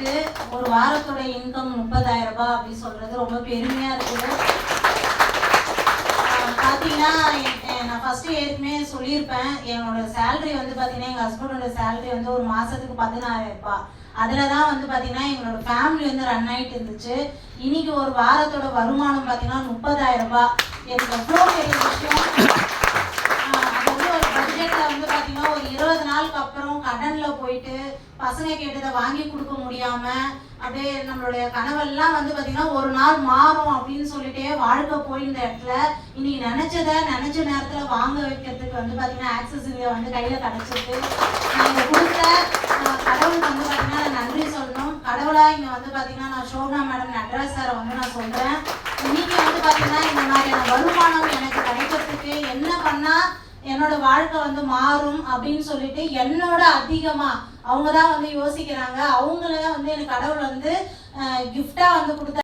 எனக்கு ஒரு வாரத்தோட இன்கம் 30,000 ரூபாய் அப்படி சொல்றது ரொம்ப பெருமையா இருக்குது. பார்த்தீங்கன்னா நான் ஃபர்ஸ்ட் ஏற்கனவே சொல்லியிருப்பேன், என்னோட சேலரி வந்து பார்த்தீங்கன்னா எங்கள் ஹஸ்பண்டோட சேலரி வந்து ஒரு மாதத்துக்கு 16,000 ரூபாய். அதில் தான் வந்து பார்த்தீங்கன்னா எங்களோட ஃபேமிலி வந்து ரன் ஆகிட்டு இருந்துச்சு. இன்னைக்கு ஒரு வாரத்தோட வருமானம் பார்த்தீங்கன்னா 30,000 ரூபாய். எனக்கு எவ்வளோ பெரிய விஷயம். பட்ஜெட்டில் வந்து பார்த்தீங்கன்னா ஒரு 20 நாளுக்கு அப்புறம் கடனில் போயிட்டு பசங்க கேட்டதை வாங்கி கொடுக்க முடியாமல் அப்படியே நம்மளுடைய கனவெல்லாம் வந்து பார்த்தீங்கன்னா ஒரு நாள் மாறும் அப்படின்னு சொல்லிட்டே வாழ்க்கை போயிருந்த இடத்துல இன்னைக்கு நினச்ச நேரத்தில் வாங்க வைக்கிறதுக்கு வந்து பார்த்தீங்கன்னா ஆக்சஸ் இங்கே வந்து கையில் கிடச்சிருக்கு. நீங்கள் கொடுத்த கடவுளுக்கு வந்து பார்த்தீங்கன்னா நான் நன்றி சொல்லணும். கடவுளாக இங்கே வந்து பார்த்தீங்கன்னா நான் சோபனா மேடம் நட்ராஜ் சாரை வந்து நான் சொல்கிறேன். இன்னைக்கு வந்து பார்த்தீங்கன்னா இந்த மாதிரியான வருமானம் எனக்கு கிடைக்கிறதுக்கு என்ன பண்ணால் என்னோட வாழ்க்கை வந்து மாறும் அப்படின்னு சொல்லிட்டு என்னோட அதிகமா அவங்க தான் வந்து யோசிக்கிறாங்க. அவங்கள வந்து எனக்கு கடவுள் வந்து கிஃப்டா வந்து கொடுத்த